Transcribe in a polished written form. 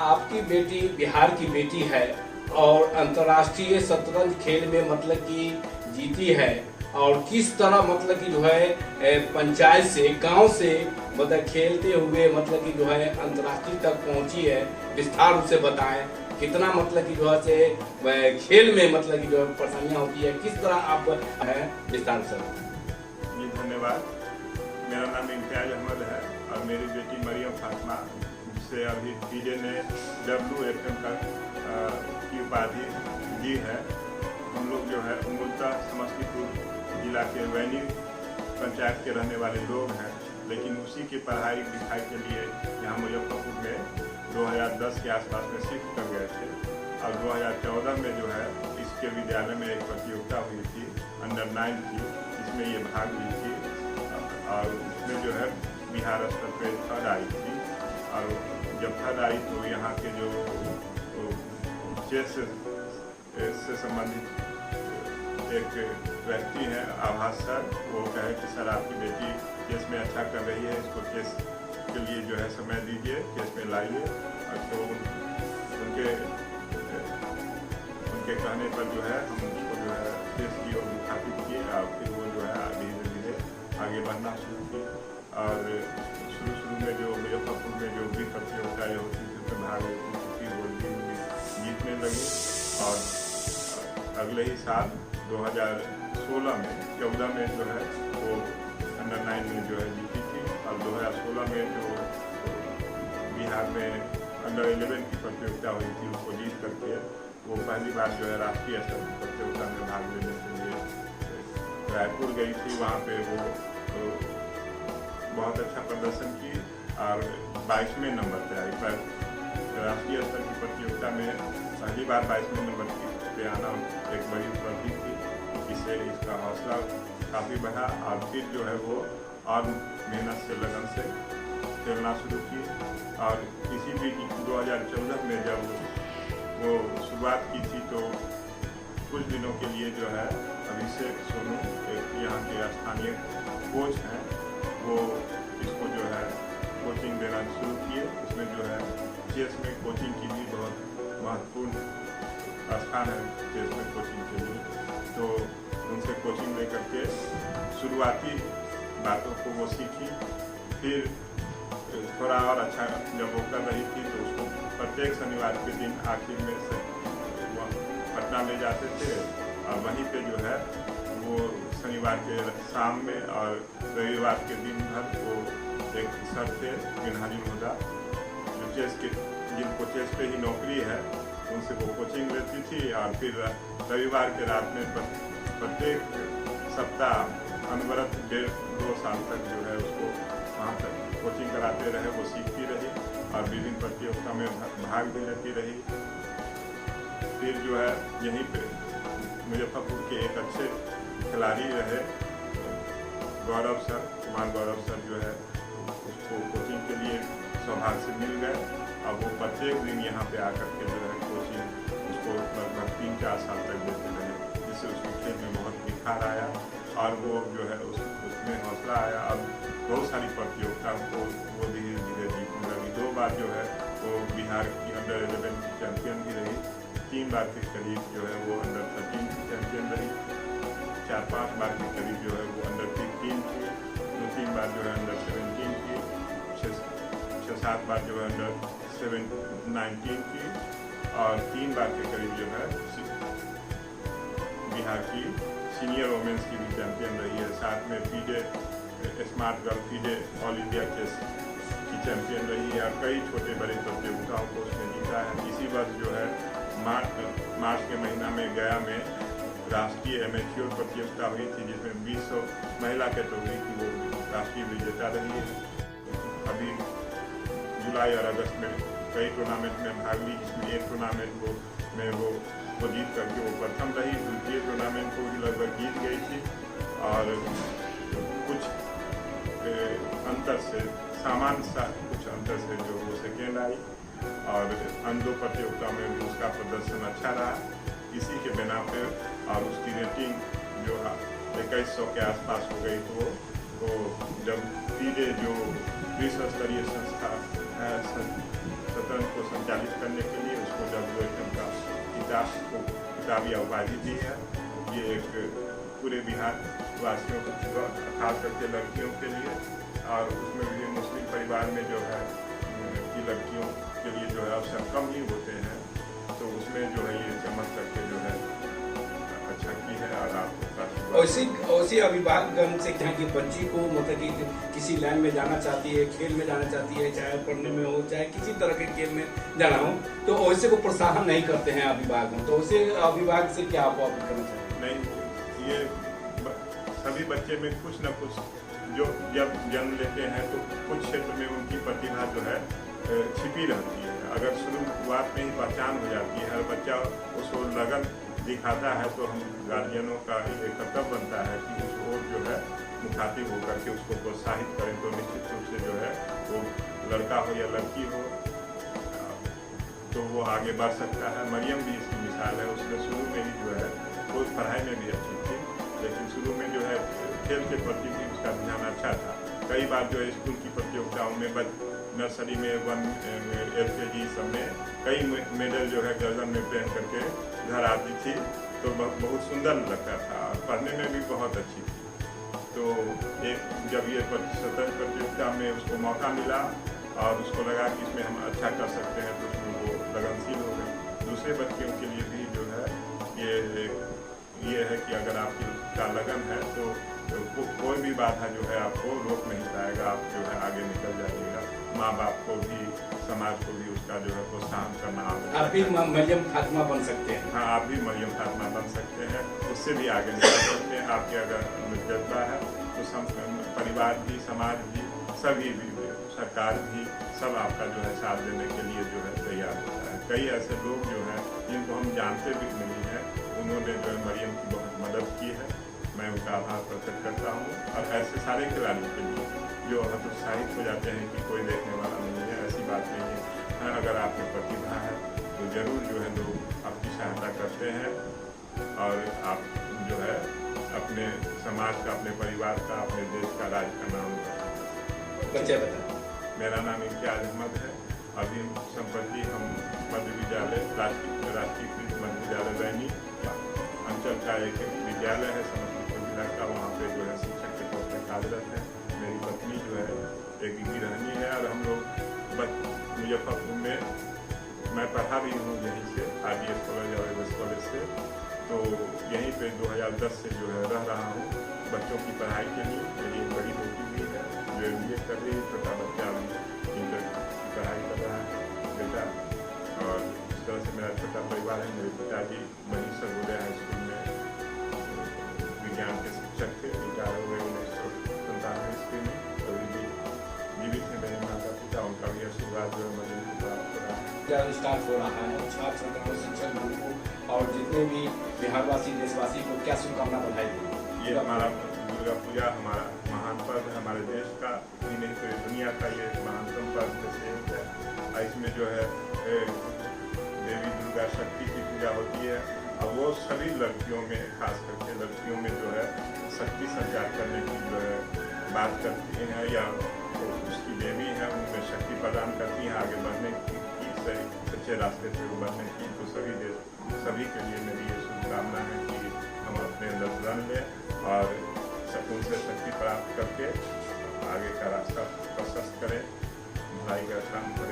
आपकी बेटी बिहार की बेटी है और अंतर्राष्ट्रीय शतरंज खेल में मतलब कि जीती है, और किस तरह मतलब कि जो है पंचायत से गांव से मतलब खेलते हुए मतलब कि जो है अंतर्राष्ट्रीय तक पहुंची है, विस्तार रूप से बताएं। कितना मतलब कि जो है से खेल में मतलब कि जो है परेशानियां होती है, किस तरह आप है विस्तार से। जी धन्यवाद। मेरा नाम इम्तियाज अहमद है और मेरी बेटी मरियम फातिमा, जिसे अभी FIDE ने WFM की उपाधि दी है। हम लोग जो है मूलतः समस्तीपुर जिला के वैनी पंचायत के रहने वाले लोग हैं, लेकिन उसी की पढ़ाई लिखाई के लिए यहाँ मुजफ्फरपुर में 2010 के आसपास में शिफ्ट कर गए थे। और 2014 में जो है इसके विद्यालय में एक प्रतियोगिता हुई थी अंडर 9 की, जिसमें ये भाग ली थी और उसमें जो है बिहार स्तर पर थर्ड आई थी। और जब थर्ड आई तो यहाँ के जो चेस से संबंधित एक व्यक्ति हैं आभास सर, वो कहे कि सर आपकी बेटी चेस में अच्छा कर रही है, इसको चेस के लिए जो है समय दीजिए, चेस में लाइए। और तो उनके कहने पर जो है हम उसको जो है चेस की ओर मुखातिब किए और फिर वो जो है धीरे धीरे आगे बढ़ना शुरू किए। और शुरू में जो मुजफ्फरपुर में जो भी प्रतियोगिताएँ होती थी उसमें भाग लेती थी, वो जीतने लगी। और अगले ही साल 2014 में जो है वो अंडर 9 में जो है जीती थी। और 2016 में जो बिहार में अंडर 11 की प्रतियोगिता हुई थी उसको जीत करके वो पहली बार जो है राष्ट्रीय स्तर की प्रतियोगिता में भाग लेने के लिए रायपुर गई थी। वहाँ पे वो बहुत अच्छा प्रदर्शन की और 22वें नंबर पे आई। पर राष्ट्रीय स्तर की प्रतियोगिता में पहली बार 22वें नंबर पे आना एक बड़ी उपलब्धि थी, जिससे इसका हौसला काफ़ी बढ़ा। और फिर जो है वो और मेहनत से लगन से खेलना शुरू की। और इसी बीच 2014 में जब वो शुरुआत की थी तो कुछ दिनों के लिए जो है अभिषेक सोनू एक यहाँ के स्थानीय कोच हैं, वो इसको जो है कोचिंग देना शुरू किए। उसमें जो है चेस में कोचिंग की भी बहुत महत्वपूर्ण स्थान है चेस में कोचिंग के लिए। तो उनसे कोचिंग लेकर के शुरुआती बातों को वो सीखी। फिर थोड़ा और अच्छा जब वो कर रही थी तो उसको प्रत्येक शनिवार के दिन आखिर में से पटना ले जाते थे और वहीं पे जो है वो शनिवार के शाम में और रविवार के दिन भर वो एक सर थे बिनहारी मुदा, जो जिनको चेस पे ही नौकरी है, उनसे वो कोचिंग लेती थी। और फिर रविवार के रात में प्रत्येक सप्ताह अनवरत 1.5-2 साल तक जो है उसको वहाँ तक कोचिंग कराते रहे। वो सीखती रही और विभिन्न प्रतियोगिता में भाग भी लेती रही। फिर जो है यहीं पे मुजफ्फरपुर के एक अच्छे खिलाड़ी रहे गौरव सर, कुमार गौरव सर, जो है उसको कोचिंग के लिए सौभाग्य से मिल गए। अब वो प्रत्येक दिन यहाँ पे आकर के जो है कोचिंग उसको लगभग 3-4 साल तक देते रहे, जिससे उसके खेल में बहुत निखार आया और वो जो है उसमें हौसला आया। अब बहुत सारी प्रतियोगिता को वो धीरे धीरे जीतने लगी। 2 बार जो है वो बिहार की अंडर 11 की चैंपियन भी रही। 3 बार के करीब जो है वो अंडर 13 की चैंपियन रही। 4-5 बार के करीब जो है वो अंडर 15 की, 2-3 बार जो है अंडर 17 की, 6-7 बार जो है अंडर 19 की और 3 बार के करीब जो है बिहार की सीनियर वोमेंस की भी चैंपियन रही है। साथ में FIDE smart girl FIDE all India chess की चैंपियन रही है और कई छोटे बड़े प्रतियोगिताओं को उसने जीता है। इसी वर्ष जो है मार्च के महीना में गया में राष्ट्रीय एमेच्योर प्रतियोगिता हुई थी, जिसमें 200 महिला कैटेगरी की वो राष्ट्रीय विजेता रही है। अभी जुलाई और अगस्त में कई टूर्नामेंट में भाग ली, जिसमें एक टूर्नामेंट में वो जीत करके वो प्रथम रही। द्वितीय टूर्नामेंट को भी लगभग जीत गई थी और कुछ अंतर से सामान्य कुछ अंतर से जो वो सेकेंड आई और अन्य 2 प्रतियोगिता में भी उसका प्रदर्शन अच्छा रहा। इसी के बिना पे और उसकी रेटिंग जो 2100 के आसपास हो गई। तो जब FIDE जो विश्व स्तरीय संस्था है शतरंज को संचालित करने के लिए उसको WHM का किताबी उपाधि दी है। ये एक पूरे बिहार वासियों को, खास करके लड़कियों के लिए, और उसमें भी मुस्लिम परिवार में जो है कि लड़कियों के लिए जो है अवसर कम ही होते हैं, तो उसमें जो है ये चमक करके जो है अच्छा की है। और आपको ऐसी अभिभावकगण से क्या कि बच्ची को मतलब कि किसी लाइन में जाना चाहती है, खेल में जाना चाहती है, चाहे पढ़ने में हो चाहे किसी तरह के खेल में जाना हो, तो वैसे को प्रोत्साहन नहीं करते हैं अभिभावक। तो वैसे अभिभावक से क्या आप अपील करना चाहते हैं? नहीं, ये सभी बच्चे में कुछ न कुछ जो जब जन्म लेते हैं तो कुछ क्षेत्र में उनकी प्रतिभा जो है छिपी रहती है। अगर शुरुआत में ही पहचान हो जाती है, बच्चा उसको लगन दिखाता है, तो हम गार्जियनों का ये कर्तव्य बनता है कि उस ओर जो है मुखातिब होकर के उसको प्रोत्साहित करें। तो निश्चित रूप से जो है वो लड़का हो या लड़की हो तो वो आगे बढ़ सकता है। मरियम भी इसकी मिसाल है। उसने शुरू में ही जो है वो पढ़ाई में भी अच्छी थी, लेकिन शुरू में जो है खेल के प्रति भी उसका ध्यान अच्छा था। कई बार जो है स्कूल की प्रतियोगिताओं में नर्सरी में 1 LKG सब में कई मेडल जो है गर्दन में पहन करके घर आती थी, तो बहुत सुंदर लगता था। पढ़ने में भी बहुत अच्छी थी। तो जब ये स्वतंत्र प्रतियोगिता में उसको मौका मिला और उसको लगा कि इसमें हम अच्छा कर सकते हैं, तो उसमें वो लगनशील हो गई। दूसरे बच्चों के लिए भी जो है ये है कि अगर आपका लगन है तो कोई भी बाधा जो है आपको रोक नहीं पाएगा, आप जो है आगे निकल जाइएगा। माँ बाप को भी, समाज को भी उसका जो है प्रोत्साहन करना आप भी मरियम फातिमा बन सकते हैं। हाँ, आप भी मरियम फातिमा बन सकते हैं, उससे भी आगे निकल सकते हैं। आपके अगर जज्बा है तो परिवार भी, समाज भी, सभी भी, सरकार भी, सब आपका जो है साथ देने के लिए जो है तैयार होता है। कई ऐसे लोग जो हैं जिनको हम जानते भी नहीं हैं, उन्होंने जो है मरियम की बहुत मदद की है। मैं उनका आभार प्रकट करता हूँ। और ऐसे सारे खिलाड़ियों के लिए जो हतोत्साहित हो जाते हैं कि कोई देखने वाला नहीं है, ऐसी बात नहीं है। अगर आप में प्रतिभा है तो जरूर जो है लोग आपकी सहायता करते हैं, और आप जो है अपने समाज का, अपने परिवार का, अपने देश का, राज्य का नाम बता। मेरा नाम इम्तियाज अहमद है। अभी संप्रति हम मध्य विद्यालय, राष्ट्रीय मध्य विद्यालय बैनी अंचल का एक विद्यालय है समस्तीपुर जिला का, वहाँ पे जो है शिक्षक के तौर पर कार्यरत है। मेरी पत्नी जो है एक गृहिणी है, और हम लोग मुजफ्फरपुर में मैं पढ़ा भी हूँ यहीं से, RDS कॉलेज और एवस कॉलेज से। तो यहीं पे 2010 से जो है रह रहा हूँ बच्चों की पढ़ाई के लिए। मेरी एक बड़ी बेटी भी है जो MBA कर रही है, छोटा बच्चा अभी इंटर की पढ़ाई कर रहा है बेटा। और इस तरह से मेरा छोटा परिवार है। मेरे पिताजी वहीं सर्वोदय हाई स्कूल में विज्ञान के शिक्षक थे, रिटायर हुए 1997 ईस्वी में। अभी भी जीवित है मेरे माता पिता, उनका भी आशीर्वाद जो है मुझे प्राप्त हो रहा है। स्टार्ट हो रहा है, छात्र छात्राओं, शिक्षक को और जितने भी बिहारवासी, देशवासी को क्या शुभकामना बधाई देंगे? ये हमारा दुर्गा पूजा हमारा महान पर्व है, हमारे देश का ही नहीं पूरी दुनिया का ये महानतम पर्व में से एक है। इसमें जो है देवी दुर्गा शक्ति की पूजा होती है, और वो सभी लड़कियों में, खास करके लड़कियों में जो है शक्ति संचार करने की जो है बात करती हैं, या उसकी देवी है उनमें शक्ति प्रदान करती हैं आगे बढ़ने की, सच्चे रास्ते पर बढ़ने की। तो सभी के लिए मेरी ये शुभकामना है कि हम अपने अंदर प्रण लें और उनसे शक्ति प्राप्त करके आगे का रास्ता प्रशस्त करें, भलाई का काम करें।